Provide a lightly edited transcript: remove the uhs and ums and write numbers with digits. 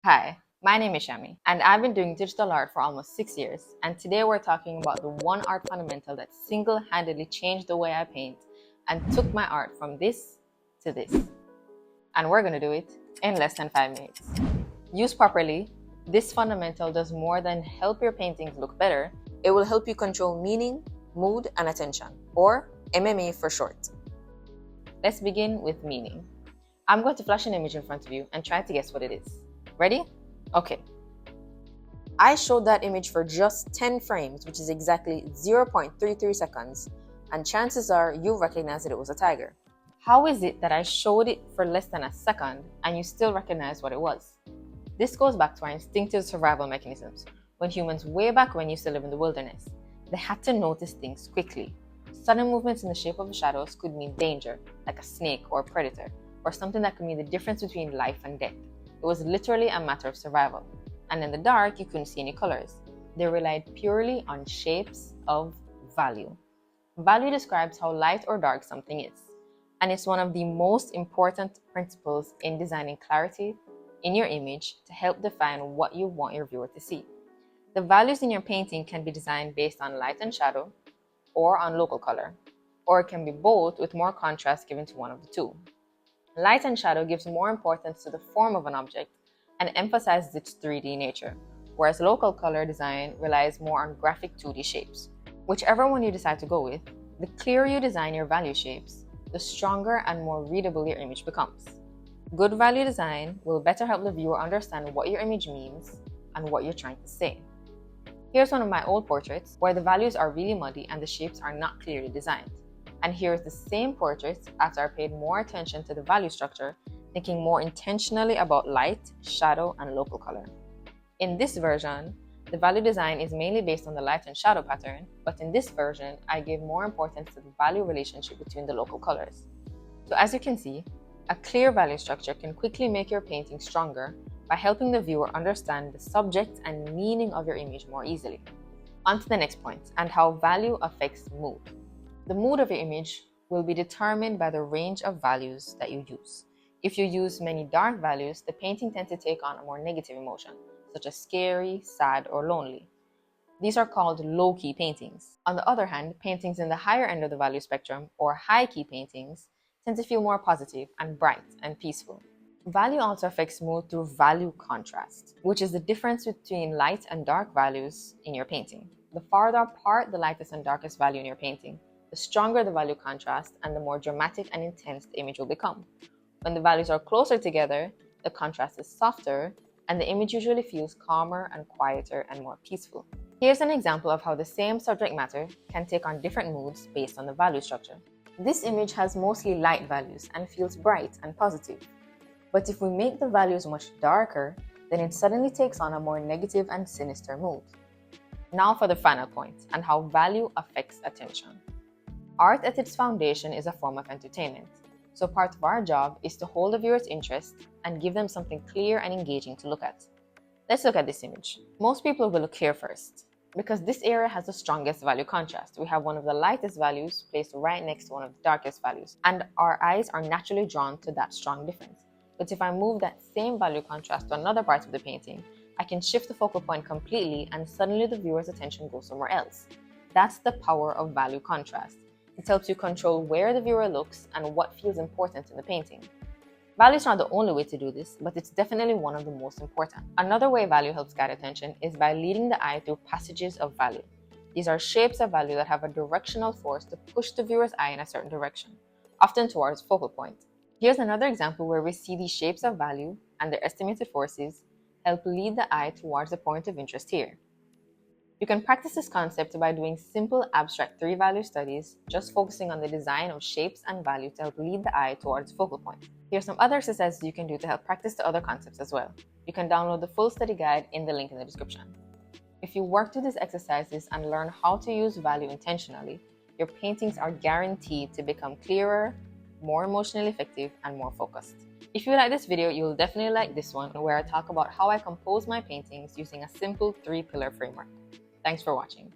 Hi, my name is Shami, and I've been doing digital art for almost 6 years. And today we're talking about the one art fundamental that single-handedly changed the way I paint and took my art from this to this. And we're gonna do it in less than 5 minutes. Used properly, this fundamental does more than help your paintings look better. It will help you control meaning, mood, and attention, or MMA for short. Let's begin with meaning. I'm going to flash an image in front of you and try to guess what it is. Ready? Okay. I showed that image for just 10 frames, which is exactly 0.33 seconds, and chances are you recognize that it was a tiger. How is it that I showed it for less than a second and you still recognize what it was? This goes back to our instinctive survival mechanisms. When humans way back when used to live in the wilderness, they had to notice things quickly. Sudden movements in the shape of shadows could mean danger, like a snake or a predator, or something that could mean the difference between life and death. It was literally a matter of survival. And in the dark, you couldn't see any colors. They relied purely on shapes of value. Value describes how light or dark something is. And it's one of the most important principles in designing clarity in your image to help define what you want your viewer to see. The values in your painting can be designed based on light and shadow or on local color, or it can be both with more contrast given to one of the two. Light and shadow gives more importance to the form of an object and emphasizes its 3D nature, whereas local color design relies more on graphic 2D shapes. Whichever one you decide to go with, the clearer you design your value shapes, the stronger and more readable your image becomes. Good value design will better help the viewer understand what your image means and what you're trying to say. Here's one of my old portraits where the values are really muddy and the shapes are not clearly designed. And here's the same portrait after I paid more attention to the value structure, thinking more intentionally about light, shadow, and local color. In this version, the value design is mainly based on the light and shadow pattern, but in this version, I gave more importance to the value relationship between the local colors. So as you can see, a clear value structure can quickly make your painting stronger by helping the viewer understand the subject and meaning of your image more easily. On to the next point, and how value affects mood. The mood of your image will be determined by the range of values that you use. If you use many dark values, the painting tends to take on a more negative emotion, such as scary, sad, or lonely. These are called low-key paintings. On the other hand, paintings in the higher end of the value spectrum, or high-key paintings, tend to feel more positive and bright and peaceful. Value also affects mood through value contrast, which is the difference between light and dark values in your painting. The farther apart the lightest and darkest value in your painting, the stronger the value contrast and the more dramatic and intense the image will become. When the values are closer together, the contrast is softer and the image usually feels calmer and quieter and more peaceful. Here's an example of how the same subject matter can take on different moods based on the value structure. This image has mostly light values and feels bright and positive. But if we make the values much darker, then it suddenly takes on a more negative and sinister mood. Now for the final point, and how value affects attention. Art at its foundation is a form of entertainment, so part of our job is to hold the viewer's interest and give them something clear and engaging to look at. Let's look at this image. Most people will look here first, because this area has the strongest value contrast. We have one of the lightest values placed right next to one of the darkest values, and our eyes are naturally drawn to that strong difference. But if I move that same value contrast to another part of the painting, I can shift the focal point completely and suddenly the viewer's attention goes somewhere else. That's the power of value contrast. It helps you control where the viewer looks and what feels important in the painting. Value is not the only way to do this, but it's definitely one of the most important. Another way value helps guide attention is by leading the eye through passages of value. These are shapes of value that have a directional force to push the viewer's eye in a certain direction, often towards focal point. Here's another example where we see these shapes of value and their estimated forces help lead the eye towards the point of interest here. You can practice this concept by doing simple abstract 3-value studies, just focusing on the design of shapes and value to help lead the eye towards focal point. Here's some other exercises you can do to help practice the other concepts as well. You can download the full study guide in the link in the description. If you work through these exercises and learn how to use value intentionally, your paintings are guaranteed to become clearer, more emotionally effective, and more focused. If you like this video, you will definitely like this one where I talk about how I compose my paintings using a simple 3-pillar framework. Thanks for watching.